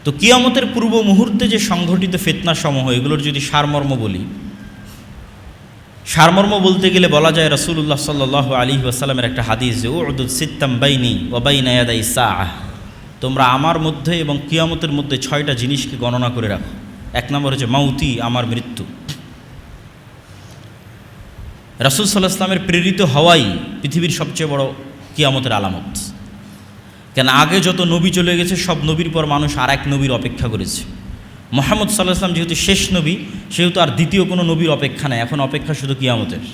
তো কিয়ামতের পূর্ব মুহূর্তে যে সংঘটিত ফিতনাসমূহ, এগুলোর যদি সারমর্ম বলি, সারমর্ম বলতে গেলে বলা যায় রাসূলুল্লাহ সাল্লাল্লাহু আলাইহি ওয়াসাল্লামের একটা হাদিস, যে উদুদ সিত্তাম বাইনি ওয়া বাইনা ইয়াদাই সাআহ, তোমরা আমার মধ্যে এবং কিয়ামতের মধ্যে 6টা জিনিসকে গণনা করে রাখো। 1 নম্বর হচ্ছে মাউতি, আমার মৃত্যু। রাসূল সাল্লাল্লাহু আলাইহি ওয়াসাল্লামের প্রেরিত হওয়াই পৃথিবীর সবচেয়ে বড় কিয়ামতের আলামত। কেন আগে যত নবী চলে গেছে, সব নবীর পর মানুষ আর এক নবীর অপেক্ষা করেছে। মুহাম্মদ সাল্লাল্লাহু আলাইহি ওয়াসাল্লাম যেহেতু শেষ নবী, সেহেতু আর দ্বিতীয় কোনো নবীর অপেক্ষা নেই, এখন অপেক্ষা শুধু কিয়ামতের।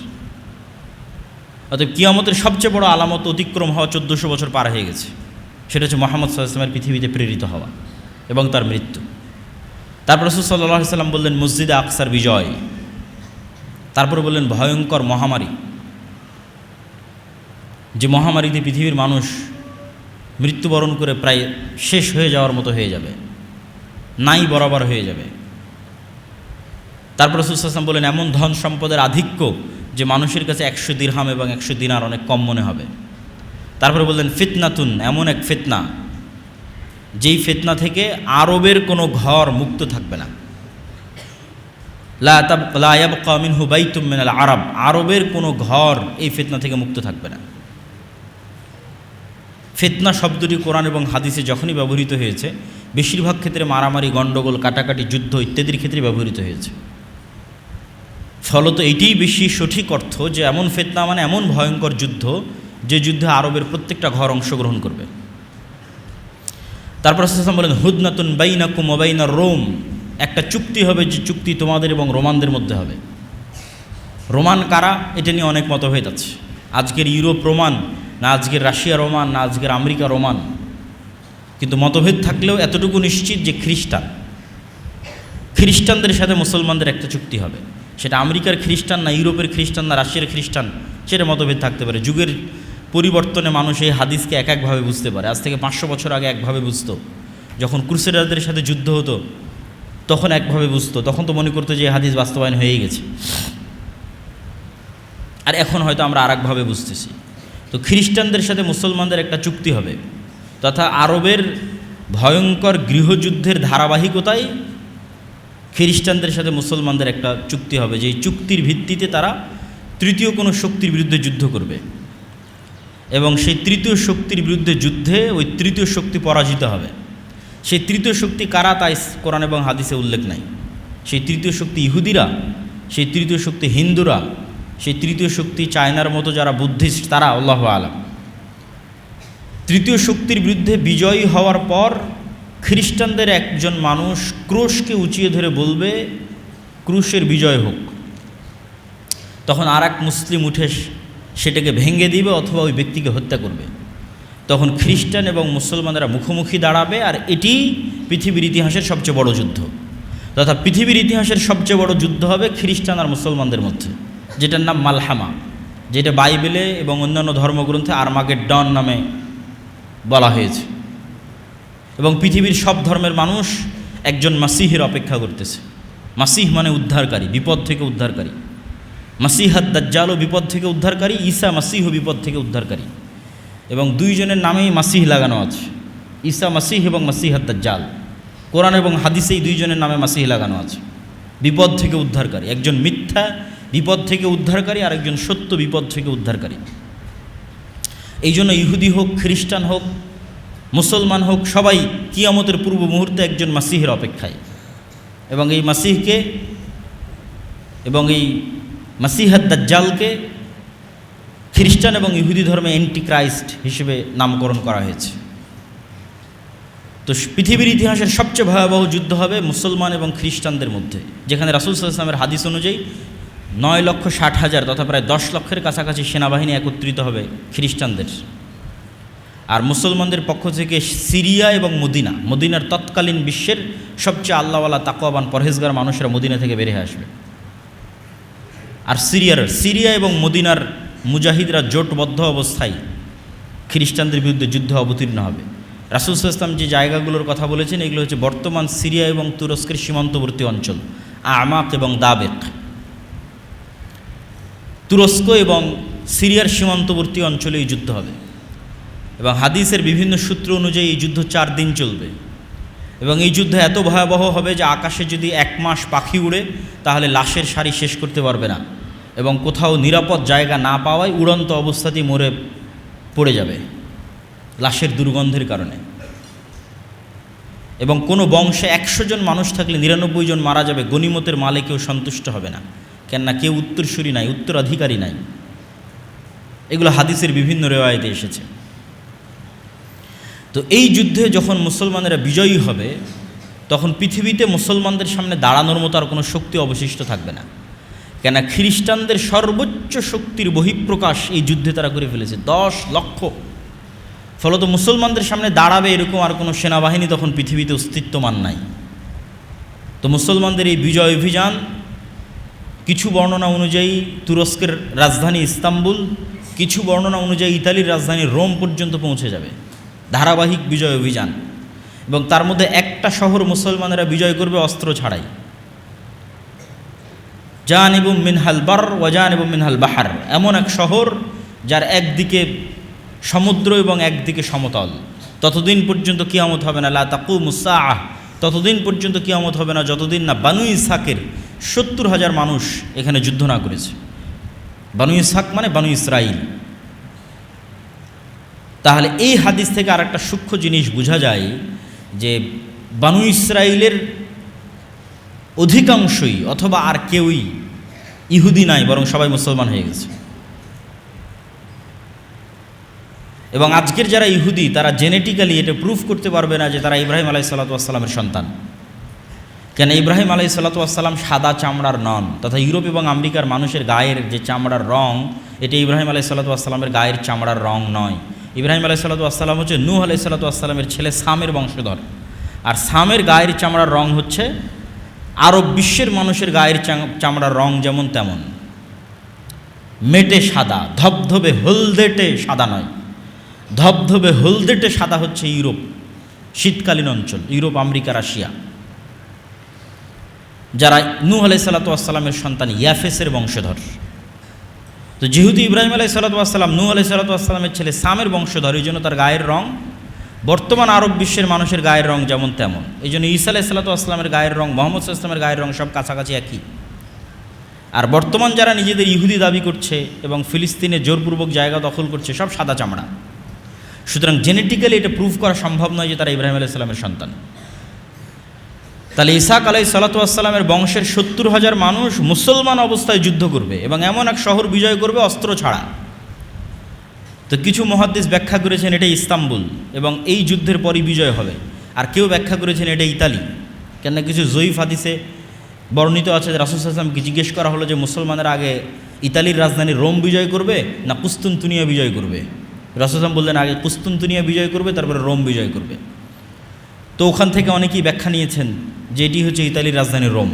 অতএব কিয়ামতের সবচেয়ে বড় আলামত অতিক্রম হওয়া 1400 বছর পার হয়ে গেছে। সেটা হচ্ছে মুহাম্মদ সাল্লাল্লাহু আলাইহি ওয়াসাল্লামের পৃথিবীতে প্রেরিত হওয়া এবং তার মৃত্যু। তারপর রাসূল সাল্লাল্লাহু আলাইহি ওয়াসাল্লাম বললেন মসজিদে আকসার বিজয়। তারপরে বললেন ভয়ঙ্কর মহামারী, যে মহামারীতে পৃথিবীর মানুষ মৃত্যুবরণ করে প্রায় শেষ হয়ে যাওয়ার মতো হয়ে যাবে, নাই বরাবর হয়ে যাবে। তারপর রাসূল সাল্লাল্লাহু আলাইহি ওয়াসাল্লাম বললেন এমন ধন সম্পদের আধিক্য যে মানুষের কাছে 100 দিরহাম এবং 100 দিনার অনেক কম মনে হবে। তারপরে বললেন ফিতনাতুন, এমন এক ফিতনা যেই ফিতনা থেকে আরবের কোনো ঘর মুক্ত থাকবে না। লা ইয়াবকা মিনহু বাইতুম মিনাল আরব, আরবের কোনো ঘর এই ফিতনা থেকে মুক্ত থাকবে না। ফিতনা শব্দটি কোরআন এবং হাদিসে যখনই ব্যবহৃত হয়েছে, বেশিরভাগ ক্ষেত্রে মারামারি, গণ্ডগোল, কাটাকাটি, যুদ্ধ ইত্যাদির ক্ষেত্রে ব্যবহৃত হয়েছে। ফলত এটিই বেশি সঠিক অর্থ যে এমন ফিতনা মানে এমন ভয়ঙ্কর যুদ্ধ, যে যুদ্ধে আরবের প্রত্যেকটা ঘর অংশগ্রহণ করবে। তারপর রাসূল সাল্লাল্লাহু আলাইহি ওয়াসাল্লাম বলেন হুদনাতুন বাইনাকুম ওয়া বাইনার রোম, একটা চুক্তি হবে, যে চুক্তি তোমাদের এবং রোমানদের মধ্যে হবে। রোমান কারা, এটা নিয়ে অনেক মতভেদ আছে। আজকের ইউরোপ রোমান না, আজকের রাশিয়া রোমান না, আজকের আমেরিকা রোমান, কিন্তু মতভেদ থাকলেও এতটুকু নিশ্চিত যে খ্রিস্টানদের সাথে মুসলমানদের একটা চুক্তি হবে। সেটা আমেরিকার খ্রিস্টান না, ইউরোপের খ্রিস্টান না, রাশিয়ার খ্রিস্টান, সেটা মতভেদ থাকতে পারে। যুগের পরিবর্তনে মানুষ এই হাদিসকে এক একভাবে বুঝতে পারে। আজ থেকে 500 বছর আগে একভাবে বুঝতো, যখন ক্রুসেডারদের সাথে যুদ্ধ হতো তখন একভাবে বুঝতো, তখন তো মনে করতো যে হাদিস বাস্তবায়ন হয়েই গেছে। আর এখন হয়তো আমরা আর একভাবে বুঝতেছি। তো খ্রিস্টানদের সাথে মুসলমানদের একটা চুক্তি হবে, তথা আরবের ভয়ঙ্কর গৃহযুদ্ধের ধারাবাহিকতায় খ্রিস্টানদের সাথে মুসলমানদের একটা চুক্তি হবে, যে এই চুক্তির ভিত্তিতে তারা তৃতীয় কোনো শক্তির বিরুদ্ধে যুদ্ধ করবে, এবং সেই তৃতীয় শক্তির বিরুদ্ধে যুদ্ধে ওই তৃতীয় শক্তি পরাজিত হবে। সেই তৃতীয় শক্তি কারা তাই কোরআন এবং হাদিসে উল্লেখ নাই। সেই তৃতীয় শক্তি ইহুদিরা, সেই তৃতীয় শক্তি হিন্দুরা, সেই তৃতীয় শক্তি চায়নার মতো যারা বুদ্ধিস্ট, তারা, আল্লাহু আলাম। তৃতীয় শক্তির বিরুদ্ধে বিজয়ী হওয়ার পর খ্রিস্টানদের একজন মানুষ ক্রুশকে উঁচিয়ে ধরে বলবে ক্রুশের বিজয় হোক। তখন আর এক মুসলিম উঠে সেটাকে ভেঙে দিবে অথবা ওই ব্যক্তিকে হত্যা করবে। তখন খ্রিস্টান এবং মুসলমানরা মুখোমুখি দাঁড়াবে, আর এটি পৃথিবীর ইতিহাসের সবচেয়ে বড় যুদ্ধ, তথা পৃথিবীর ইতিহাসের সবচেয়ে বড় যুদ্ধ হবে খ্রিস্টান আর মুসলমানদের মধ্যে, যেটার নাম মালহামা, যেটা বাইবেলে এবং অন্যান্য ধর্মগ্রন্থে আর্মাগেড্ডন নামে বলা হয়েছে। এবং পৃথিবীর সব ধর্মের মানুষ একজন মাসিহের অপেক্ষা করতেছে। মাসিহ মানে উদ্ধারকারী, বিপদ থেকে উদ্ধারকারী। মাসিহাদ দাজ্জালও বিপদ থেকে উদ্ধারকারী, ঈসা মাসিহও বিপদ থেকে উদ্ধারকারী। এবং দুইজনের নামেই মাসিহ লাগানো আছে, ঈসা মাসিহ এবং মাসিহাদ দাজ্জাল। কোরআন এবং হাদিসে এই দুইজনের নামে মাসিহ লাগানো আছে, বিপদ থেকে উদ্ধারকারী। একজন মিথ্যা বিপদ থেকে উদ্ধারকারী, আর একজন সত্য বিপদ থেকে উদ্ধারকারী। এই জন্য ইহুদি হোক, খ্রিস্টান হোক, মুসলমান হোক, সবাই কিয়ামতের পূর্ব মুহূর্তে একজন মাসিহের অপেক্ষায়। এবং এই মাসিহকে এবং এই মাসিহাদ দাজ্জালকে খ্রিস্টান এবং ইহুদি ধর্মে অ্যান্টিক্রাইস্ট হিসেবে নামকরণ করা হয়েছে। তো পৃথিবীর ইতিহাসের সবচেয়ে ভয়াবহ যুদ্ধ হবে মুসলমান এবং খ্রিস্টানদের মধ্যে, যেখানে রাসূল সাল্লাল্লাহু আলাইহি ওয়াসাল্লামের হাদিস অনুযায়ী 9,60,000 তথা প্রায় 10 লক্ষের কাছাকাছি সেনাবাহিনী একত্রিত হবে খ্রিস্টানদের। আর মুসলমানদের পক্ষ থেকে সিরিয়া এবং মদিনার তৎকালীন বিশ্বের সবচেয়ে আল্লাহওয়ালা তাকওয়াবান পরহেজগার মানুষরা মদিনা থেকে বেরিয়ে আসবে। আর সিরিয়া এবং মদিনার মুজাহিদরা জোটবদ্ধ অবস্থায় খ্রিস্টানদের বিরুদ্ধে যুদ্ধে অবতীর্ণ হবে। রাসূল সাল্লাল্লাহু আলাইহি ওয়াসাল্লাম যে জায়গাগুলোর কথা বলেছেন, এগুলো হচ্ছে বর্তমান সিরিয়া এবং তুরস্কের সীমান্তবর্তী অঞ্চল, আমাক এবং দাবেক। তুরস্ক এবং সিরিয়ার সীমান্তবর্তী অঞ্চলে এই যুদ্ধ হবে। এবং হাদিসের বিভিন্ন সূত্র অনুযায়ী এই যুদ্ধ 4 দিন চলবে। এবং এই যুদ্ধ এত ভয়াবহ হবে যে আকাশে যদি 1 মাস পাখি উড়ে তাহলে লাশের সারি শেষ করতে পারবে না, এবং কোথাও নিরাপদ জায়গা না পাওয়ায় উড়ন্ত অবস্থাতেই মরে পড়ে যাবে লাশের দুর্গন্ধের কারণে। এবং কোনো বংশে 100 জন মানুষ থাকলে 99 জন মারা যাবে, গনিমতের মালে কেউ সন্তুষ্ট হবে না, কেননা কেউ উত্তরসূরি নাই, উত্তরাধিকারী নাই। এগুলো হাদিসের বিভিন্ন রেওয়ায়েতে এসেছে। তো এই যুদ্ধে যখন মুসলমানেরা বিজয়ী হবে তখন পৃথিবীতে মুসলমানদের সামনে দাঁড়ানোর মতো আর কোনো শক্তি অবশিষ্ট থাকবে না, কেন খ্রিস্টানদের সর্বোচ্চ শক্তির বহিঃপ্রকাশ এই যুদ্ধে তারা করে ফেলেছে 10 লক্ষ। ফলত মুসলমানদের সামনে দাঁড়াবে এরকম আর কোনো সেনাবাহিনী তখন পৃথিবীতে অস্তিত্বমান নাই। তো মুসলমানদের এই বিজয় অভিযান কিছু বর্ণনা অনুযায়ী তুরস্কের রাজধানী ইস্তাম্বুল, কিছু বর্ণনা অনুযায়ী ইতালির রাজধানী রোম পর্যন্ত পৌঁছে যাবে, ধারাবাহিক বিজয় অভিযান। এবং তার মধ্যে একটা শহর মুসলমানেরা বিজয় করবে অস্ত্র ছাড়াই, জানিবু মিনহাল বার ওয়া জানিবু মিনহাল বাহার, এমন এক শহর যার একদিকে সমুদ্র এবং একদিকে সমতল। ততদিন পর্যন্ত কিয়ামত হবে না, লা তাকুমুস সাআহ, ততদিন পর্যন্ত কিয়ামত হবে না যতদিন না বানু ইসহাকের 70,000 মানুষ এখানে যুদ্ধ না করেছে। বানু ইসহাক মানে বানু ইসরাইল। তাহলে এই হাদিস থেকে আর একটা সূক্ষ্ম জিনিস বোঝা যায় যে বানু ইসরাইলের অধিকাংশই অথবা আর কেউই ইহুদি নাই, বরং সবাই মুসলমান হয়ে গেছে। এবং আজকের যারা ইহুদি তারা জেনেটিক্যালি এটা প্রুফ করতে পারবে না যে তারা ইব্রাহিম আলাইহিসসালাতু ওয়াসসালামের সন্তান, কেন ইব্রাহিম আলাইহিসসালাতু ওয়াসসালাম সাদা চামড়ার নন, তথা ইউরোপ এবং আমেরিকার মানুষের গায়ের যে চামড়ার রং এটা ইব্রাহিম আলাইহিসসালাতু ওয়াসসালামের গায়ের চামড়ার রং নয়। ইব্রাহিম আলাইহিসসালাতু ওয়াসসালাম হচ্ছে নূহ আলাইহিসসালাতু ওয়াসসালামের ছেলে সামের বংশধর, আর সামের গায়ের চামড়ার রং হচ্ছে আরব বিশ্বের মানুষের গায়ের চামড়ার রং যেমন তেমন, মেটে সাদা, ধবধবে হলদেটে সাদা নয়। ধবধবে হলদেটে সাদা হচ্ছে ইউরোপ, শীতকালীন অঞ্চল, ইউরোপ, আমেরিকা, রাশিয়া, যারা নূহ আলাইহিসসালাতু ওয়াসসালামের সন্তান ইয়াফেসের বংশধর। তো যেহেতু ইব্রাহিম আলাইহিসসালাতু ওয়াসসালাম নূহ আলাইহিসসালাতু ওয়াসসালামের ছেলে সামের বংশধর, এই জন্য তার গায়ের রং বর্তমান আরব বিশ্বের মানুষের গায়ের রং যেমন তেমন। এই জন্য ঈসা আলাইহিসসালাতু ওয়াসসালামের গায়ের রং, মুহাম্মদ সাল্লাল্লাহু আলাইহি ওয়াসাল্লামের গায়ের রং সব কাছাকাছি একই। আর বর্তমান যারা নিজেদের ইহুদি দাবি করছে এবং ফিলিস্তিনে জোরপূর্বক জায়গা দখল করছে সব সাদা চামড়া। সুতরাং জেনেটিক্যালি এটা প্রুভ করা সম্ভব নয় যে তারা ইব্রাহিম আলাইহিস সালামের সন্তান। তাহলে ইসহাক আলাইহিসসালাতু ওয়াসসালামের বংশের 70,000 মানুষ মুসলমান অবস্থায় যুদ্ধ করবে এবং এমন এক শহর বিজয় করবে অস্ত্র ছাড়া। তো কিছু মুহাদ্দিস ব্যাখ্যা করেছেন এটা ইস্তাম্বুল এবং এই যুদ্ধের পরই বিজয় হবে, আর কেউ ব্যাখ্যা করেছেন এটা ইতালি। কেননা কিছু জয়ীফ হাদিসে বর্ণিত আছে যে রাসূল সাল্লাল্লাহু আলাইহি ওয়াসাল্লামকে জিজ্ঞেস করা হলো যে মুসলমানরা আগে ইতালির রাজধানী রোম বিজয় করবে না কুস্তুনতুনিয়া বিজয় করবে। রাসূল সাল্লাল্লাহু আলাইহি ওয়াসাল্লাম বললেন আগে কুস্তুনতুনিয়া বিজয় করবে, তারপরে রোম বিজয় করবে। তো ওখান থেকে অনেকেই ব্যাখ্যা নিয়েছেন যে এটি হচ্ছে ইতালির রাজধানী রোম।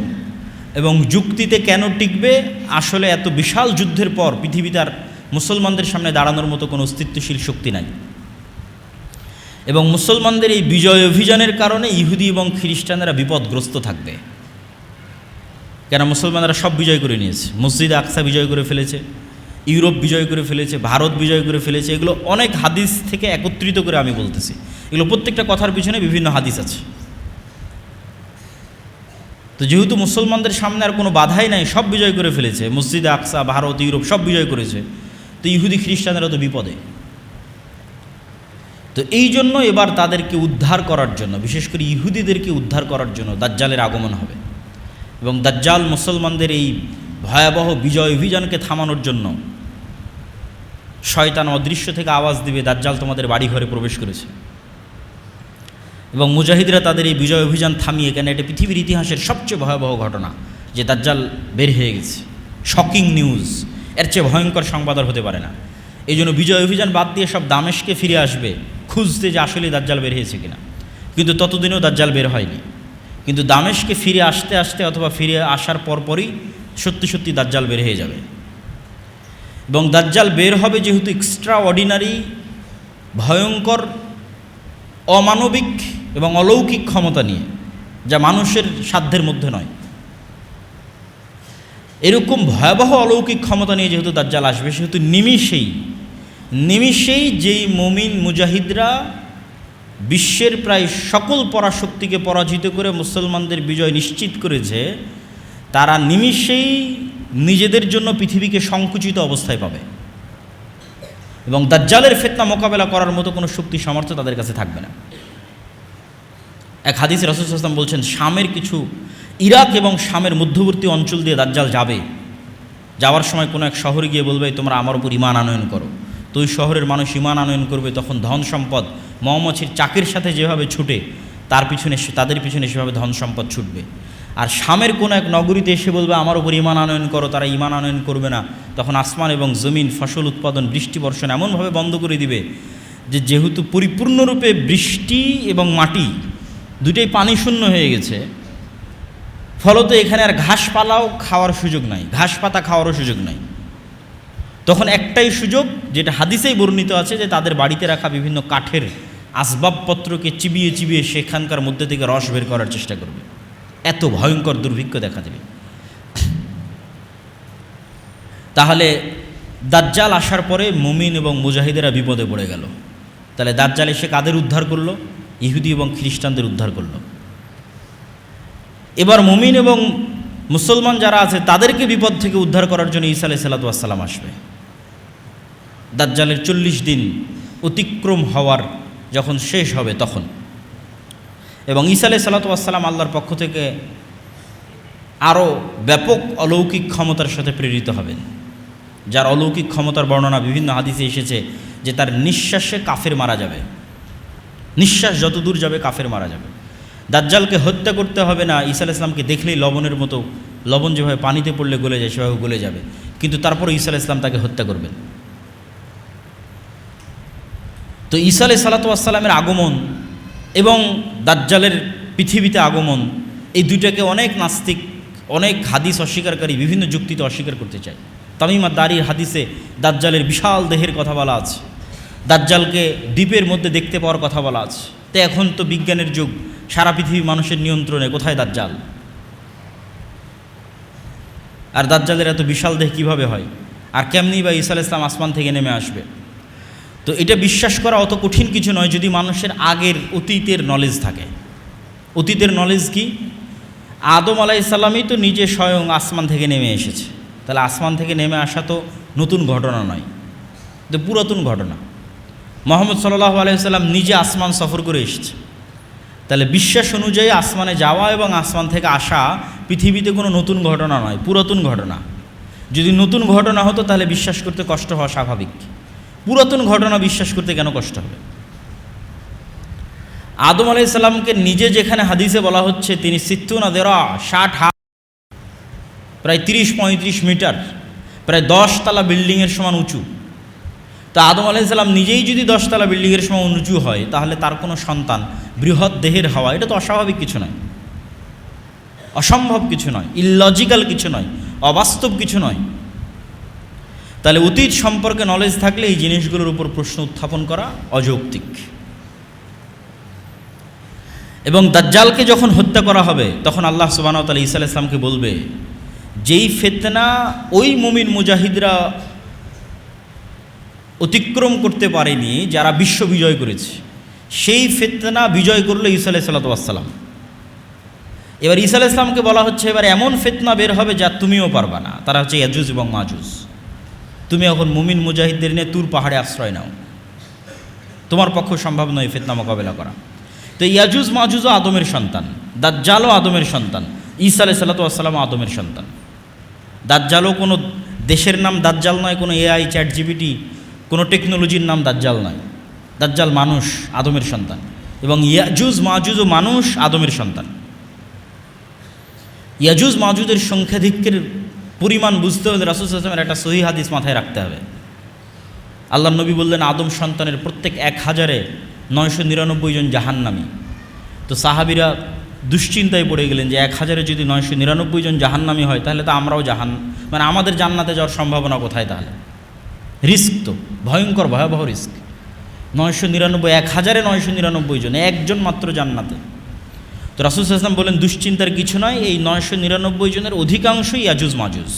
এবং যুক্তিতে কেন টিকবে, আসলে এত বিশাল যুদ্ধের পর পৃথিবীতে আর মুসলমানদের সামনে দাঁড়ানোর মতো কোনো অস্তিত্বশীল শক্তি নাই। এবং মুসলমানদের এই বিজয় অভিযানের কারণে ইহুদি এবং খ্রিস্টানরা বিপদগ্রস্ত থাকবে, কেন মুসলমানরা সব বিজয় করে নিয়েছে। মসজিদ আকসা বিজয় করে ফেলেছে, ইউরোপ বিজয় করে ফেলেছে, ভারত বিজয় করে ফেলেছে। এগুলো অনেক হাদিস থেকে একত্রিত করে আমি বলতেছি, এগুলো প্রত্যেকটা কথার পিছনে বিভিন্ন হাদিস আছে। তো যেহেতু মুসলমানদের সামনে আর কোনো বাধাই নাই, সব বিজয় করে ফেলেছে, মসজিদে আকসা, ভারত, ইউরোপ সব বিজয় করেছে, তো ইহুদি খ্রিস্টানরা তো বিপদে। তো এই জন্য এবার তাদেরকে উদ্ধার করার জন্য, বিশেষ করে ইহুদিদেরকে উদ্ধার করার জন্য দাজ্জালের আগমন হবে। এবং দাজ্জাল মুসলমানদের এই ভয়াবহ বিজয় অভিযানকে থামানোর জন্য শয়তান অদৃশ্য থেকে আওয়াজ দিবে, দাজ্জাল তোমাদের বাড়ি ঘরে প্রবেশ করেছে। এবং মুজাহিদরা তাদের এই বিজয় অভিযান থামিয়ে, কেন এটা পৃথিবীর ইতিহাসের সবচেয়ে ভয়াবহ ঘটনা যে দাজ্জাল বের হয়ে গেছে, শকিং নিউজ, এর চেয়ে ভয়ঙ্কর সংবাদ আর হতে পারে না। এই জন্য বিজয় অভিযান বাদ দিয়ে সব দামেশকে ফিরে আসবে খুঁজতে যে আসলে দাজ্জাল বের হয়েছে কিনা। কিন্তু ততদিনেও দাজ্জাল বের হয়নি। কিন্তু দামেশকে ফিরে আসতে আসতে অথবা ফিরে আসার পরপরই সত্যি সত্যি দাজ্জাল বের হয়ে যাবে। এবং দাজ্জাল বের হবে যেহেতু এক্সট্রা অর্ডিনারি, ভয়ঙ্কর, অমানবিক এবং অলৌকিক ক্ষমতা নিয়ে, যা মানুষের সাধ্যের মধ্যে নয়, এরকম ভয়াবহ অলৌকিক ক্ষমতা নিয়ে যেহেতু দাজ্জাল আসবে, সেহেতু নিমিষেই যেই মুমিন মুজাহিদরা বিশ্বের প্রায় সকল পরাশক্তিকে পরাজিত করে মুসলমানদের বিজয় নিশ্চিত করেছে, তারা নিমিষেই নিজেদের জন্য পৃথিবীকে সংকুচিত অবস্থায় পাবে এবং দাজ্জালের ফিতনা মোকাবেলা করার মতো কোনো শক্তি সামর্থ্য তাদের কাছে থাকবে না। এক হাদিসে রাসূল সাল্লাল্লাহু আলাইহি ওয়াসাল্লাম বলছেন, শামের কিছু ইরাক এবং শামের মধ্যবর্তী অঞ্চল দিয়ে দাজ্জাল যাবে। যাওয়ার সময় কোনো এক শহরে গিয়ে বলবে, তোমরা আমার উপর ঈমান আনয়ন করো। তো ওই শহরের মানুষ ঈমান আনয়ন করবে। তখন ধন সম্পদ মৌমাছির চাকের সাথে যেভাবে ছুটে তাদের পিছনে সেভাবে ধন সম্পদ ছুটবে। আর শামের কোনো এক নগরীতে এসে বলবে, আমার উপর ঈমান আনয়ন করো, তারা ঈমান আনয়ন করবে না। তখন আসমান এবং জমিন, ফসল উৎপাদন, বৃষ্টি বর্ষণ এমনভাবে বন্ধ করে দিবে যেহেতু পরিপূর্ণরূপে বৃষ্টি এবং মাটি দুটোই পানি শূন্য হয়ে গেছে, ফলত এখানে আর ঘাসপালাও খাওয়ার সুযোগ নাই, ঘাস পাতা খাওয়ারও সুযোগ নাই। তখন একটাই সুযোগ, যেটা হাদিসেই বর্ণিত আছে, যে তাদের বাড়িতে রাখা বিভিন্ন কাঠের আসবাবপত্রকে চিবিয়ে চিবিয়ে সেখানকার মধ্যে থেকে রস বের করার চেষ্টা করবে। এত ভয়ঙ্কর দুর্ভিক্ষ দেখা দেবে। তাহলে দাজ্জাল আসার পরে মুমিন এবং মুজাহিদেরা বিপদে পড়ে গেল। তাহলে দাজ্জাল এসে কাদের উদ্ধার করলো? ইহুদি এবং খ্রিস্টানদের উদ্ধার করলো। এবার মুমিন এবং মুসলমান যারা আছে তাদেরকে বিপদ থেকে উদ্ধার করার জন্য ঈসা আলাইহিস সালাতু ওয়াস সালাম আসবে। দাজ্জালের 40 দিন অতিক্রম হওয়ার যখন শেষ হবে তখন, এবং ঈসা আলাইহিস সালাতু ওয়াস সালাম আল্লাহর পক্ষ থেকে আরও ব্যাপক অলৌকিক ক্ষমতার সাথে প্রেরিত হবেন, যার অলৌকিক ক্ষমতার বর্ণনা বিভিন্ন হাদিসে এসেছে যে তার নিঃশ্বাসে কাফের মারা যাবে, নিঃশ্বাস যত দূর যাবে কাফের মারা যাবে। দাজ্জালকে হত্যা করতে হবে না, ঈসা আলাইহিস সালামকে দেখলেই লবণের মতো, লবণ যেভাবে পানিতে পড়লে গলে যায় সেভাবে গলে যাবে, কিন্তু তারপরে ঈসা আলাইহিস সালাম তাকে হত্যা করবেন। তো ঈসা আলাইহিস সালাতু ওয়াস সালামের আগমন এবং দাজ্জালের পৃথিবীতে আগমন, এই দুইটাকে অনেক নাস্তিক, অনেক হাদিস অস্বীকারী বিভিন্ন যুক্তিতে অস্বীকার করতে চায়। তামিম আদ-দারির হাদিসে দাজ্জালের বিশাল দেহের কথা বলা আছে, দাজ্জালকে দ্বীপের মধ্যে দেখতে পাওয়ার কথা বলা আছে। তো এখন তো বিজ্ঞানের যুগ, সারা পৃথিবী মানুষের নিয়ন্ত্রণে, কোথায় দাজ্জাল? আর দাজ্জালের এত বিশাল দেহ কীভাবে হয়? আর কেমনি বা ঈসা আলাইহিস সালাম আসমান থেকে নেমে আসবে? তো এটা বিশ্বাস করা অত কঠিন কিছু নয় যদি মানুষের আগের অতীতের নলেজ থাকে। অতীতের নলেজ কি? আদম আলাইহিস সালামই তো নিজে স্বয়ং আসমান থেকে নেমে এসেছে। তাহলে আসমান থেকে নেমে আসা তো নতুন ঘটনা নয়, তো পুরাতন ঘটনা। মুহাম্মদ সাল্লাল্লাহু আলাইহি ওয়াসাল্লাম নিজে আসমান সফর করে এসেছে। তাহলে বিশ্বাস অনুযায়ী আসমানে যাওয়া এবং আসমান থেকে আসা পৃথিবীতে কোনো নতুন ঘটনা নয়, পুরাতন ঘটনা। যদি নতুন ঘটনা হতো তাহলে বিশ্বাস করতে কষ্ট হওয়া স্বাভাবিক। পুরাতন ঘটনা বিশ্বাস করতে কেন কষ্ট হবে? আদম আলাইহিস সালামকে নিজে যেখানে হাদিসে বলা হচ্ছে তিনি 60 হাত, প্রায় 30-35 মিটার, প্রায় 10 তলা বিল্ডিংয়ের সমান উঁচু। তো আদম আলাইহিস সালাম নিজেই যদি 10 তলা বিল্ডিংয়ের সমান উঁচু হয়, তাহলে তার কোনো সন্তান বৃহৎ দেহের হওয়া এটা তো অস্বাভাবিক কিছু নয়, অসম্ভব কিছু নয়, ইললজিক্যাল কিছু নয়, অবাস্তব কিছু নয়। তাহলে অতীত সম্পর্কে নলেজ থাকলে এই জিনিসগুলোর উপর প্রশ্ন উত্থাপন করা অযৌক্তিক। এবং দাজ্জালকে যখন হত্যা করা হবে তখন আল্লাহ সুবহানাহু ওয়া তাআলা ঈসা আলাইহিস সালামকে বলবে, যেই ফিতনা ওই মুমিন মুজাহিদরা অতিক্রম করতে পারেনি, যারা বিশ্ব বিজয় করেছে, সেই ফিতনা বিজয় করলো ঈসা আলাইহিস সালাম। এবার ঈসা আলাইহিস সালামকে বলা হচ্ছে, এবার এমন ফিতনা বের হবে যা তুমিও পারবা না। তারা হচ্ছে ইয়াজুজ এবং মাজুজ। তুমি এখন মুমিন মুজাহিদদের নিয়ে তুর পাহাড়ে আশ্রয় নাও, তোমার পক্ষে সম্ভব নয় ফিতনা মোকাবেলা করা। তো ইয়াজুজ মাজুজও আদমের সন্তান, দাজ্জালও আদমের সন্তান, ঈসা আলাইহিস সালাম আদমের সন্তান। দাজ্জালও কোনো দেশের নাম দাজ্জাল নয়, কোনো এআই চ্যাট জিপিটি কোনো টেকনোলজির নাম দাজ্জাল নয়। দাজ্জাল মানুষ, আদমের সন্তান, এবং ইয়াজুজ মাজুজও মানুষ, আদমের সন্তান। ইয়াজুজ মাজুজের সংখ্যাধিক্যের পরিমাণ বুঝতে হলে রাসূল সাল্লাল্লাহু আলাইহি ওয়াসাল্লামের একটা সহিহ হাদিস মাথায় রাখতে হবে। আল্লাহর নবী বললেন, আদম সন্তানের প্রত্যেক 1000-এ 999 জন জাহান্নামী। তো সাহাবীরা দুশ্চিন্তায় পড়ে গেলেন যে 1000-এ যদি 999 জন জাহান্নামী হয়, তাহলে তো আমরাও মানে আমাদের জান্নাতে যাওয়ার সম্ভাবনা কোথায়? তাহলে রিস্ক তো ভয়ঙ্কর, ভয়াবহ রিস্ক। 999, 1000-এ 999 জন, একজন মাত্র জান্নাতে। তো রাসূল সাল্লাল্লাহু আলাইহি ওয়াসাল্লাম বলেন, দুশ্চিন্তার কিছু নয়, এই 999 জনের অধিকাংশই ইয়াজুজ মাজুজ।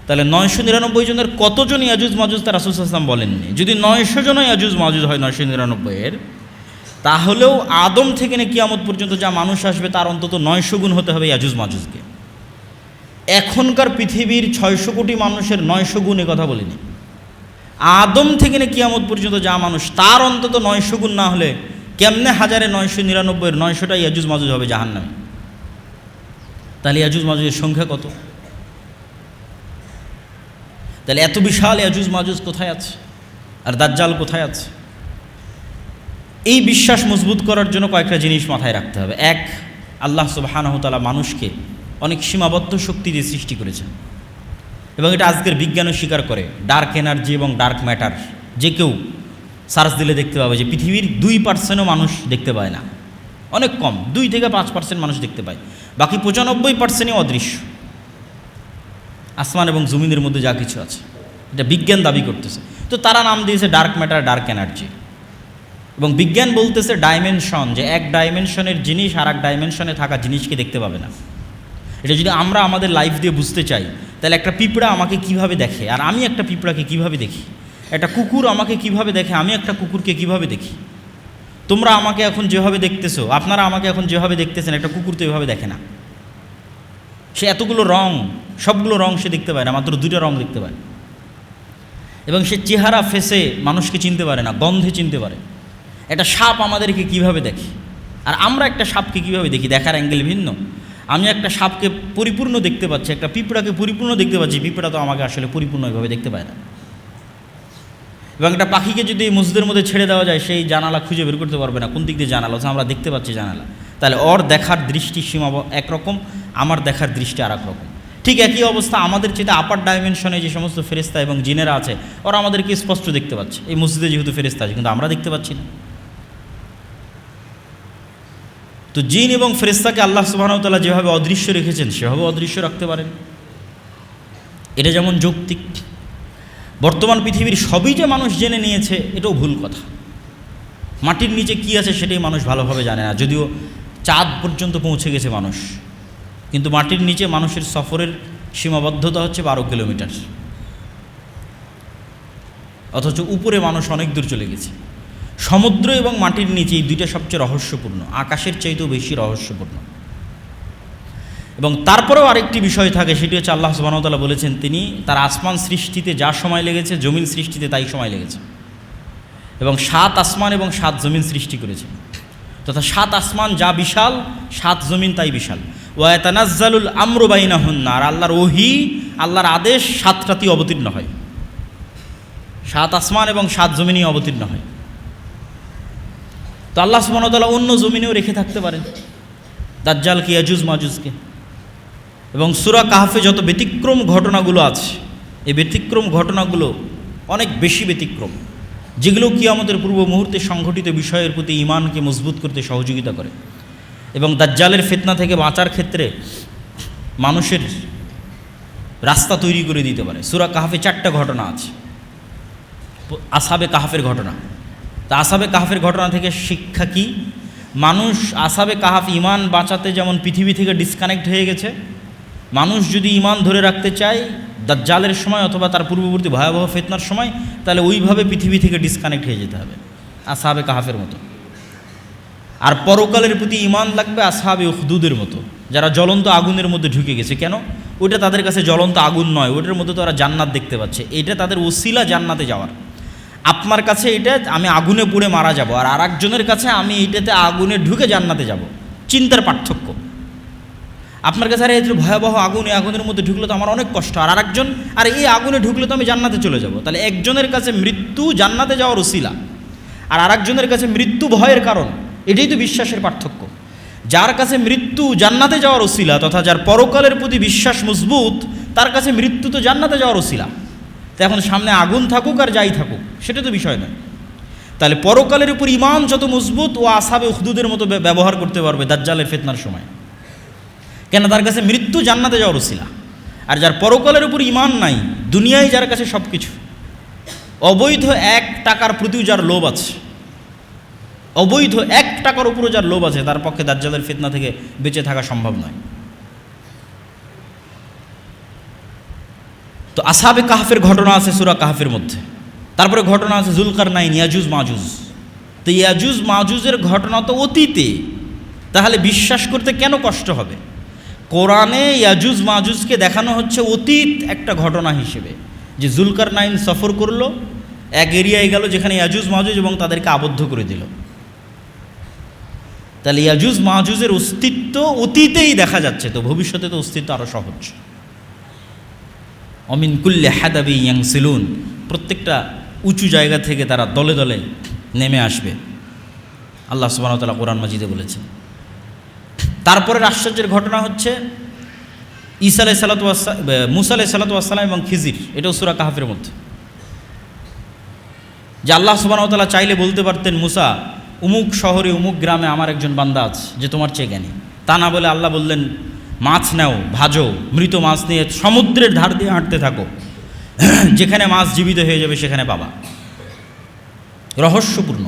তাহলে 999 জনের কতজন ইয়াজুজ মাজুজ তা রাসূল সাল্লাল্লাহু আলাইহি ওয়াসাল্লাম বলেননি। যদি 900 জন ইয়াজুজ মাজুজ হয় 999-এর, তাহলেও আদম থেকে নিয়ে কিয়ামত পর্যন্ত যা মানুষ আসবে তার অন্তত 900 গুণ হতে হবে ইয়াজুজ মাজুজকে। এখনকার পৃথিবীর 600 কোটি মানুষের 900 গুণ এ কথা বলিনি। আদম থেকে নিয়ে কিয়ামত পর্যন্ত যা মানুষ তার অন্তত 900 গুণ না হলে কেমনে 1999 900টা ইয়াজুজ মাজুজ হবে জাহান্নামে? তাহলে ইয়াজুজ মাজুজের সংখ্যা কত? তাহলে এত বিশাল ইয়াজুজ মাজুজ কোথায় আছে আর দাজ্জাল কোথায় আছে? এই বিশ্বাস মজবুত করার জন্য কয়েকটা জিনিস মাথায় রাখতে হবে। এক, আল্লাহ সুবহানাহু ওয়া তাআলা মানুষকে অনেক সীমাবদ্ধ শক্তি দিয়ে সৃষ্টি করেছেন এবং এটা আজকের বিজ্ঞানও স্বীকার করে। ডার্ক এনার্জি এবং ডার্ক ম্যাটার যে কেউ সার্চ দিলে দেখতে পাবে যে পৃথিবীর 2%ও মানুষ দেখতে পায় না, অনেক কম, 2 থেকে 5% মানুষ দেখতে পায়, বাকি 95%ই অদৃশ্য। আসমান এবং জমিনের মধ্যে যা কিছু আছে এটা বিজ্ঞান দাবি করতেছে। তো তারা নাম দিয়েছে ডার্ক ম্যাটার, ডার্ক এনার্জি। এবং বিজ্ঞান বলতেছে ডাইমেনশন, যে এক ডাইমেনশনের জিনিস আর এক ডাইমেনশনে থাকা জিনিসকে দেখতে পাবে না। এটা যদি আমরা আমাদের লাইফ দিয়ে বুঝতে চাই তাহলে একটা পিঁপড়া আমাকে কিভাবে দেখে আর আমি একটা পিঁপড়াকে কিভাবে দেখি, একটা কুকুর আমাকে কিভাবে দেখে আমি একটা কুকুরকে কিভাবে দেখি, তোমরা আমাকে এখন যেভাবে দেখতেছো, আপনারা আমাকে এখন যেভাবে দেখতেছেন, একটা কুকুর তো এভাবে দেখে না। সে এতগুলো রং, সবগুলো রং সে দেখতে পায় না, মাত্র 2টা রং দেখতে পায়। এবং সে চেহারা ফেসে মানুষকে চিনতে পারে না, গন্ধে চিনতে পারে। একটা সাপ আমাদেরকে কিভাবে দেখে আর আমরা একটা সাপকে কিভাবে দেখি, দেখার অ্যাঙ্গেল ভিন্ন। আমি একটা সাপকে পরিপূর্ণ দেখতে পাচ্ছি, একটা পিঁপড়াকে পরিপূর্ণ দেখতে পাচ্ছি, পিঁপড়া তো আমাকে আসলে পরিপূর্ণ এভাবে দেখতে পায় না। এবং একটা পাখিকে যদি মসজিদের মধ্যে ছেড়ে দেওয়া যায় সেই জানালা খুঁজে বের করতে পারবে না কোন দিক দিয়ে জানালা, আমরা দেখতে পাচ্ছি জানালা। তাহলে ওর দেখার দৃষ্টি সীমা একরকম, আমার দেখার দৃষ্টি আর এক রকম। ঠিক একই অবস্থা আমাদের চেয়ে আপার ডাইমেনশনে যে সমস্ত ফেরেশতা এবং জিনেরা আছে ওরা আমাদেরকে স্পষ্ট দেখতে পাচ্ছে। এই মসজিদে যেহেতু ফেরেশতা আছে কিন্তু আমরা দেখতে পাচ্ছি না। তো জিন এবং ফেরেশতাকে আল্লাহ সুবহানাহু ওয়া তাআলা যেভাবে অদৃশ্য রেখেছেন সেভাবে অদৃশ্য রাখতে পারেন, এটা যেমন যৌক্তিক। বর্তমান পৃথিবীর সবই যে মানুষ জেনে নিয়েছে এটাও ভুল কথা। মাটির নিচে কি আছে সেটাই মানুষ ভালোভাবে জানে না, যদিও চাঁদ পর্যন্ত পৌঁছে গেছে মানুষ, কিন্তু মাটির নিচে মানুষের সফরের সীমাবদ্ধতা হচ্ছে 12 কিলোমিটার, অথচ উপরে মানুষ অনেক দূর চলে গেছে। সমুদ্র এবং মাটির নিচে এই দুইটা সবচেয়ে রহস্যপূর্ণ, আকাশের চাইতেও বেশি রহস্যপূর্ণ। এবং তারপরেও আরেকটি বিষয় থাকে, সেটি হচ্ছে আল্লাহ সুবহানাহু ওয়া তাআলা বলেছেন তিনি তার আসমান সৃষ্টিতে যা সময় লেগেছে জমিন সৃষ্টিতে তাই সময় লেগেছে। এবং 7 আসমান এবং 7 জমিন সৃষ্টি করেছেন, তথা 7 আসমান যা বিশাল 7 জমিন তাই বিশাল। ওয়া ইয়াতানাজ্জালুল আমরু বাইনাহুন্না, আর আল্লাহর ওহী, আল্লাহর আদেশ 7টাতেই অবতীর্ণ হয়, 7 আসমান এবং 7 জমিনই অবতীর্ণ হয়। তো আল্লাহ সুবহানাহু ওয়া তাআলা অন্য জমিনেও রেখে থাকতে পারেন দাজ্জালকে, ইয়াজুজ মাজুজকে। এবং সূরা কাহফে যত ব্যতিক্রম ঘটনাগুলো আছে এই ব্যতিক্রম ঘটনাগুলো অনেক বেশি ব্যতিক্রম, যেগুলো কিয়ামতের পূর্ব মুহূর্তে সংঘটিত বিষয়ের প্রতি ঈমানকে মজবুত করতে সহযোগিতা করে এবং দাজ্জালের ফিতনা থেকে বাঁচার ক্ষেত্রে মানুষের রাস্তা তৈরি করে দিতে পারে। সূরা কাহফে 4টা ঘটনা আছে, আসহাবে কাহফের ঘটনা। তা আসহাবে কাহফের ঘটনা থেকে শিক্ষা কি? মানুষ আসহাবে কাহফ ঈমান বাঁচাতে যেমন পৃথিবী থেকে ডিসকানেক্ট হয়ে গেছে, মানুষ যদি ঈমান ধরে রাখতে চায় দাজ্জালের সময় অথবা তার পূর্ববর্তী ভয়াবহ ফিতনার সময়, তাহলে ওইভাবে পৃথিবী থেকে ডিসকানেক্ট হয়ে যেতে হবে আসহাবে কাহফের মতো। আর পরকালের প্রতি ঈমান লাগবে আসহাবে উখদুদের মতো, যারা জ্বলন্ত আগুনের মধ্যে ঢুকে গেছে। কেন? ওইটা তাদের কাছে জ্বলন্ত আগুন নয়, ওইটার মধ্যে তারা জান্নাত দেখতে পাচ্ছে, এটা তাদের ওসিলা জান্নাতে যাওয়ার। আপনার কাছে এটা আমি আগুনে পুড়ে মারা যাব, আর আরেকজনের কাছে আমি এইটাতে আগুনে ঢুকে জান্নাতে যাব। চিন্তার পার্থক্য। আপনার কাছে আরে ভয়াবহ আগুন, এই আগুনের মধ্যে ঢুকলে তো আমার অনেক কষ্ট, আর আরেকজন আর এই আগুনে ঢুকলে তো আমি জান্নাতে চলে যাব। তাহলে একজনের কাছে মৃত্যু জান্নাতে যাওয়ার ওসিলা, আর আরেকজনের কাছে মৃত্যু ভয়ের কারণ। এটাই তো বিশ্বাসের পার্থক্য। যার কাছে মৃত্যু জান্নাতে যাওয়ার ওসিলা, তথা যার পরকালের প্রতি বিশ্বাস মজবুত, তার কাছে মৃত্যু তো জান্নাতে যাওয়ার ওসিলা। তো এখন সামনে আগুন থাকুক আর যাই থাকুক সেটা তো বিষয় নয়। তাহলে পরকালের উপর ঈমান যত মজবুত ও আসহাবে উখদুদের মতো ব্যবহার করতে পারবে দাজ্জালের ফিতনার সময়, কেন? তার কাছে মৃত্যু জান্নাতে যাওয়ার ওসিলা। আর যার পরকালের উপর ঈমান নাই, দুনিয়ায় যার কাছে সব কিছু, অবৈধ 1 টাকার প্রতিও যার লোভ আছে, অবৈধ 1 টাকার উপরও যার লোভ আছে, তার পক্ষে দাজ্জালের ফিতনা থেকে বেঁচে থাকা সম্ভব নয়। তো আসহাবে কাহফের ঘটনা আছে সূরা কাহফের মধ্যে। তারপরে ঘটনা আছে জুলকারনাইন, ইয়াজুজ মাজুজ। তো ইয়াজুজ মাজুজের ঘটনা তো অতীতে, তাহলে বিশ্বাস করতে কেন কষ্ট হবে? কোরআনে ইয়াজুজ মাজুজকে দেখানো হচ্ছে অতীত একটা ঘটনা হিসেবে, যে জুলকারনাইন সফর করলো, এক এরিয়ায় গেল যেখানে ইয়াজুজ মাজুজ এবং তাদেরকে আবদ্ধ করে দিল। তাহলে ইয়াজুজ মাজুজের অস্তিত্ব অতীতেই দেখা যাচ্ছে, তো ভবিষ্যতে তো অস্তিত্ব আরও সহজ। অমিন কুল্লে হাদাবি ইয়াংসিলুন, প্রত্যেকটা উঁচু জায়গা থেকে তারা দলে দলে নেমে আসবে, আল্লাহ সুবহানাহু ওয়া তাআলা কোরআন মাজিদে বলেছেন। তারপরের আশ্চর্যের ঘটনা হচ্ছে মুসা আলাইহিস সালাম এবং খিজির, এটাও সূরা কাহফের মধ্যে, যে আল্লাহ সুবহানাহু ওয়া তাআলা চাইলে বলতে পারতেন, মুসা উমুক শহরে উমুক গ্রামে আমার একজন বান্দা আছে যে তোমার চেয়ে জ্ঞানী। তা না বলে আল্লাহ বললেন, মাছ নাও, ভাজো, মৃত মাছ নিয়ে সমুদ্রের ধার দিয়ে হাঁটতে থাকো, যেখানে মাছ জীবিত হয়ে যাবে সেখানে পাবা। রহস্যপূর্ণ।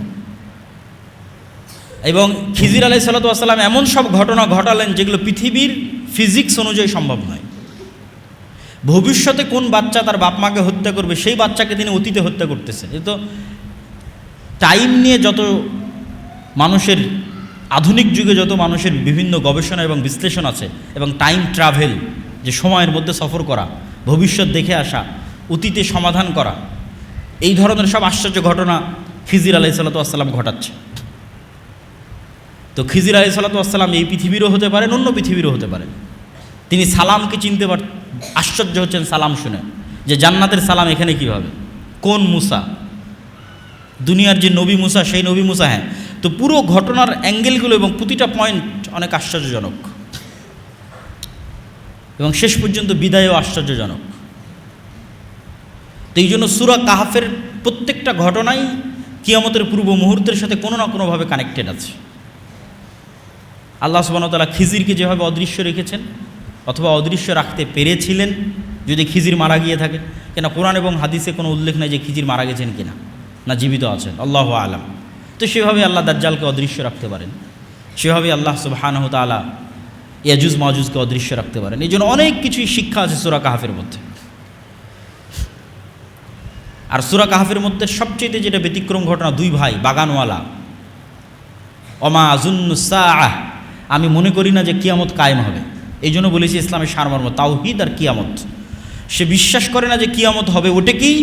এবং খিজির আলাইহিস সালাম এমন সব ঘটনা ঘটালেন যেগুলো পৃথিবীর ফিজিক্স অনুযায়ী সম্ভব নয়। ভবিষ্যতে কোন বাচ্চা তার বাপ মাকে হত্যা করবে, সেই বাচ্চাকে তিনি অতীতে হত্যা করতেছেন। এ তো টাইম নিয়ে যত মানুষের, আধুনিক যুগে যত মানুষের বিভিন্ন গবেষণা এবং বিশ্লেষণ আছে, এবং টাইম ট্রাভেল, যে সময়ের মধ্যে সফর করা, ভবিষ্যৎ দেখে আসা, অতীতে সমাধান করা, এই ধরনের সব আশ্চর্য ঘটনা খিজির আলাইহিস সালাম ঘটাচ্ছে। তো খিজির আলাইহিস সালাম এই পৃথিবীরও হতে পারেন, অন্য পৃথিবীরও হতে পারেন। তিনি সালামকে চিনতে আশ্চর্য হচ্ছেন সালাম শুনে, যে জান্নাতের সালাম এখানে কীভাবে, কোন মুসা, দুনিয়ার যে নবী মুসা সেই নবী মুসা? হ্যাঁ। তো পুরো ঘটনার অ্যাঙ্গেলগুলো এবং প্রতিটা পয়েন্ট অনেক আশ্চর্যজনক, এবং শেষ পর্যন্ত বিদায়ও আশ্চর্যজনক। তো এই জন্য সূরা কাহফের প্রত্যেকটা ঘটনাই কিয়ামতের পূর্ব মুহূর্তের সাথে কোনো না কোনোভাবে কানেক্টেড আছে। আল্লাহ সুবহানাহু ওয়া তাআলা খিজিরকে যেভাবে অদৃশ্য রেখেছেন, অথবা অদৃশ্য রাখতে পেরেছিলেন যদি খিজির মারা গিয়ে থাকে, কেন কোরআন এবং হাদিসে কোনো উল্লেখ নেই যে খিজির মারা গেছেন কিনা, না জীবিত আছেন, আল্লাহু আ'লাম। তো সেভাবে আল্লাহ দাজ্জালকে অদৃশ্য রাখতে পারেন, সেভাবে আল্লাহ সুবহানাহু ওয়া তাআলা ইয়াজুজ মাজুজকে অদৃশ্য রাখতে পারেন। এই জন্য অনেক কিছুই শিক্ষা আছে সূরা কাহফের মধ্যে। আর সূরা কাহফের মধ্যে সবচেয়ে যেটা ব্যতিক্রম ঘটনা, দুই ভাই বাগানওয়ালা, ওমা আযুন্নু সাআহ, আমি মনে করি না যে কিয়ামত কায়েম হবে। এই জন্য বলেছি ইসলামের সারমর্ম তাওহীদ আর কিয়ামত। সে বিশ্বাস করে না যে কিয়ামত হবে, ওটাকেই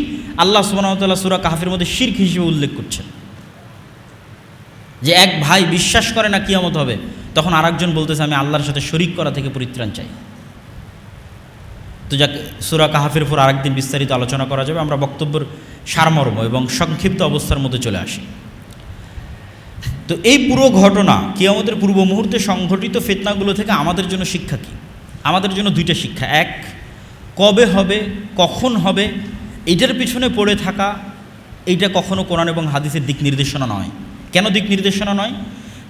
আল্লাহ সুবহানাহু ওয়া তাআলা সূরা কাহফের মধ্যে শিরক হিসেবে উল্লেখ করছেন, যে এক ভাই বিশ্বাস করে না কিয়ামত হবে, তখন আরেকজন বলতেছে আমি আল্লাহর সাথে শরিক করা থেকে পরিত্রাণ চাই। তো যাক, সূরা কাহফের উপর আরেকদিন বিস্তারিত আলোচনা করা যাবে। আমরা বক্তব্যের সারমর্ম এবং সংক্ষিপ্ত অবস্থার মধ্যে চলে আসি। তো এই পুরো ঘটনা কিয়ামতের পূর্ব মুহূর্তে সংঘটিত ফিতনাগুলো থেকে আমাদের জন্য শিক্ষা কী? আমাদের জন্য দুইটা শিক্ষা। এক, কবে হবে, কখন হবে, এইটার পিছনে পড়ে থাকা, এইটা কখনো কোরআন এবং হাদিসের দিক নির্দেশনা নয়। কেন দিক নির্দেশনা নয়?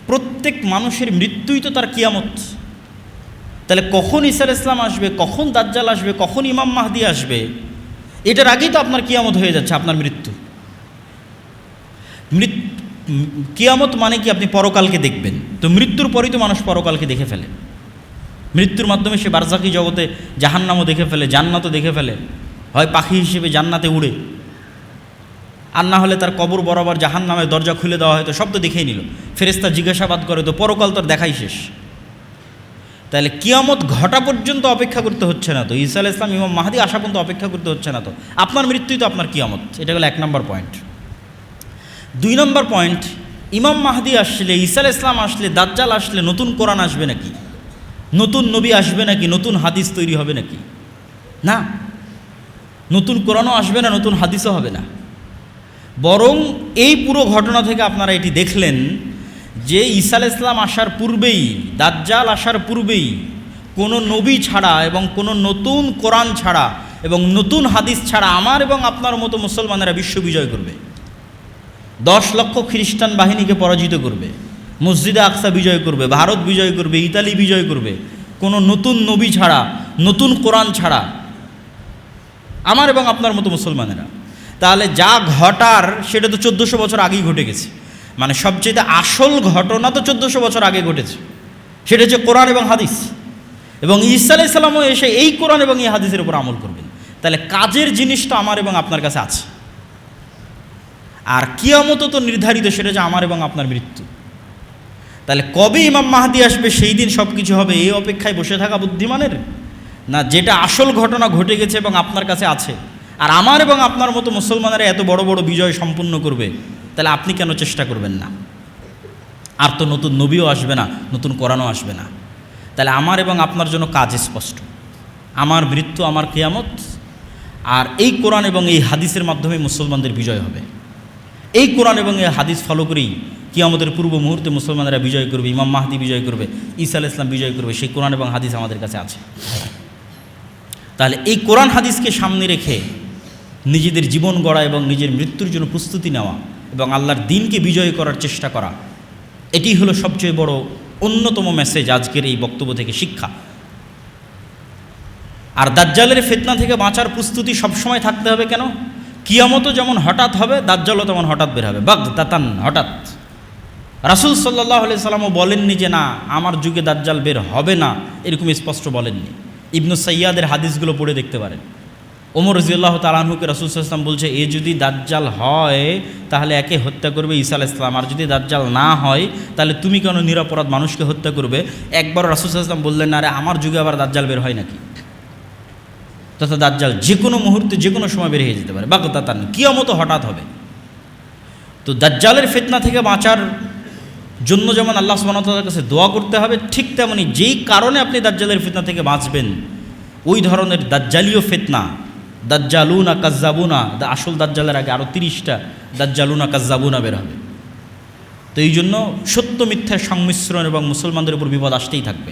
প্রত্যেক মানুষের মৃত্যুই তো তার কিয়ামত। তাহলে কখন ঈসা আলাইহিস সালাম আসবে, কখন দাজ্জাল আসবে, কখন ইমাম মাহদি আসবে, এটার আগেই তো আপনার কিয়ামত হয়ে যাচ্ছে, আপনার মৃত্যু। কিয়ামত মানে কি? আপনি পরকালকে দেখবেন। তো মৃত্যুর পরেই তো মানুষ পরকালকে দেখে ফেলে। মৃত্যুর মাধ্যমে সে বারজাকি জগতে জাহান্নামও দেখে ফেলে, জান্নাতও দেখে ফেলে, হয় পাখি হিসেবে জান্নাতে উড়ে, আর না হলে তার কবর বরাবর জাহান্নামের দরজা খুলে দেওয়া হয়তো, সব তো দেখেই নিল। ফেরেশতা জিজ্ঞাসাবাদ করে, তো পরকাল তোর দেখাই শেষ। তাহলে কিয়ামত ঘটা পর্যন্ত অপেক্ষা করতে হচ্ছে না তো, ঈসা আলাইহিস সালাম ইমাম মাহদি আসা পর্যন্ত অপেক্ষা করতে হচ্ছে না তো, আপনার মৃত্যুই তো আপনার কিয়ামত। এটা হলো 1 নম্বর পয়েন্ট। 2 নম্বর পয়েন্ট, ইমাম মাহদি আসলে, ঈসা আলাইহিস সালাম আসলে, দাজ্জাল আসলে নতুন কোরআন আসবে নাকি, নতুন নবী আসবে নাকি, নতুন হাদিস তৈরি হবে নাকি? না, নতুন কোরআনও আসবে না, নতুন হাদিসও হবে না। বরং এই পুরো ঘটনা থেকে আপনারা এটি দেখলেন যে ঈসা আলাইহিস সালাম আসার পূর্বেই, দাজ্জাল আসার পূর্বেই কোনো নবী ছাড়া এবং কোনো নতুন কোরআন ছাড়া এবং নতুন হাদিস ছাড়া আমার এবং আপনার মতো মুসলমানেরা বিশ্ব বিজয় করবে, 10 লক্ষ খ্রিস্টান বাহিনীকে পরাজিত করবে, মসজিদে আকসা বিজয় করবে, ভারত বিজয় করবে, ইতালি বিজয় করবে, কোনো নতুন নবী ছাড়া, নতুন কোরআন ছাড়া, আমার এবং আপনার মতো মুসলমানেরা। তাহলে যা ঘটার সেটা তো 1400 বছর আগেই ঘটে গেছে। মানে সবচেয়ে আসল ঘটনা তো 1400 বছর আগে ঘটেছে, সেটা হচ্ছে কোরআন এবং হাদিস। এবং ঈসা আলাইহিস সালামও এসে এই কোরআন এবং এই হাদিসের উপর আমল করবেন। তাহলে কাজের জিনিসটা আমার এবং আপনার কাছে আছে। আর কিয়ামত তো নির্ধারিত, সেটা যে আমার এবং আপনার মৃত্যু। তাহলে কবে ইমাম মাহদি আসবে, সেই দিন সব কিছু হবে, এই অপেক্ষায় বসে থাকা বুদ্ধিমানের? না, যেটা আসল ঘটনা ঘটে গেছে এবং আপনার কাছে আছে, আর আমার এবং আপনার মতো মুসলমানেরা এত বড় বড় বিজয় সম্পূর্ণ করবে, তাহলে আপনি কেন চেষ্টা করবেন না? আর তো নতুন নবীও আসবে না, নতুন কোরআনও আসবে না। তাহলে আমার এবং আপনার জন্য কাজ স্পষ্ট, আমার মৃত্যু, আমার কিয়ামত, আর এই কোরআন এবং এই হাদিসের মাধ্যমে মুসলমানদের বিজয় হবে। এই কোরআন এবং এই হাদিস ফলো করেই কিয়ামতের পূর্ব মুহূর্তে মুসলমানেরা বিজয় করবে, ইমাম মাহদি বিজয় করবে, ঈসা আলাইহিস সালাম বিজয় করবে। সেই কোরআন এবং হাদিস আমাদের কাছে আছে। তাহলে এই কোরআন হাদিসকে সামনে রেখে নিজেদের জীবন গড়া এবং নিজের মৃত্যুর জন্য প্রস্তুতি নেওয়া এবং আল্লাহর দ্বীনকে বিজয় করার চেষ্টা করা, এটি হলো সবচেয়ে বড় অন্যতম মেসেজ আজকের এই বক্তব্য থেকে, শিক্ষা। আর দাজ্জালের ফিতনা থেকে বাঁচার প্রস্তুতি সবসময় থাকতে হবে। কেন? কিয়ামতও যেমন হঠাৎ হবে, দাজ্জালও তেমন হঠাৎ বের হবে, বাগদাতান, হঠাৎ। রাসূল সাল্লাল্লাহু আলাইহি সাল্লামও বলেননি যে না, আমার যুগে দাজ্জাল বের হবে না, এরকম স্পষ্ট বলেননি। ইবনু সাইয়াদের হাদিসগুলো পড়ে দেখতে পারেন। ওমর রাদিয়াল্লাহু তাআলা আনহুকে রাসূল সাল্লাল্লাহু আলাইহি ওয়াসাল্লাম বলছে, এ যদি দাজ্জাল হয় তাহলে একে হত্যা করবে ঈসা আলাইহিস সালাম, আর যদি দাজ্জাল না হয় তাহলে তুমি কেন নিরপরাধ মানুষকে হত্যা করবে? একবার রাসূল সাল্লাল্লাহু আলাইহি ওয়াসাল্লাম বললেন, না রে, আমার যুগে আবার দাজ্জাল বের হয় নাকি? তথা দাজ্জাল যে কোনো মুহূর্তে যে কোনো সময় বের হয়ে যেতে পারে, বাগদাতান, কিয়ামত হঠাৎ হবে। তো দাজ্জালের ফিতনা থেকে বাঁচার জন্য যেমন আল্লাহ সুবহানাহু ওয়া তাআলার কাছে দোয়া করতে হবে, ঠিক তেমনি যেই কারণে আপনি দাজ্জালের ফিতনা থেকে বাঁচবেন, ওই ধরনের দাজ্জালীয় ফিতনা, দাজ্জালুনা কাজ্জাবুনা, আসল দাজ্জালের আগে আরও 30টা দাজ্জালুনা কাজ্জাবুনা বের হবে। তো এই জন্য সত্য মিথ্যার সংমিশ্রণ এবং মুসলমানদের উপর বিপদ আসতেই থাকবে।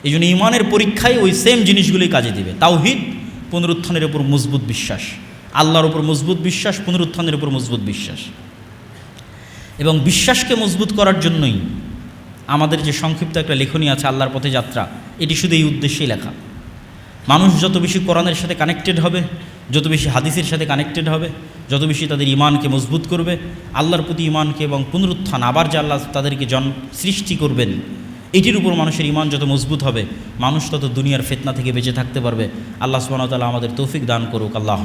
এই জন্য ইমানের পরীক্ষায় ওই সেম জিনিসগুলোই কাজে দিবে। তাওহীদ, পুনরুত্থানের উপর মজবুত বিশ্বাস, আল্লাহর উপর মজবুত বিশ্বাস, পুনরুত্থানের উপর মজবুত বিশ্বাস। এবং বিশ্বাসকে মজবুত করার জন্যই আমাদের যে সংক্ষিপ্ত একটা লেখনী আছে, আল্লাহর পথে যাত্রা, এটি শুধু এই উদ্দেশ্যেই লেখা। মানুষ যত বেশি কোরআনের সাথে কানেক্টেড হবে, যত বেশি হাদিসের সাথে কানেক্টেড হবে, যত বেশি তাদের ইমানকে মজবুত করবে, আল্লাহর প্রতি ইমানকে এবং পুনরুত্থান, আবার যে আল্লাহ তাদেরকে সৃষ্টি করবেন, এটির উপর মানুষের ইমান যত মজবুত হবে, মানুষ তত দুনিয়ার ফিতনা থেকে বেঁচে থাকতে পারবে। আল্লাহ সুবহানাহু ওয়া তাআলা আমাদের তৌফিক দান করুক। আল্লাহ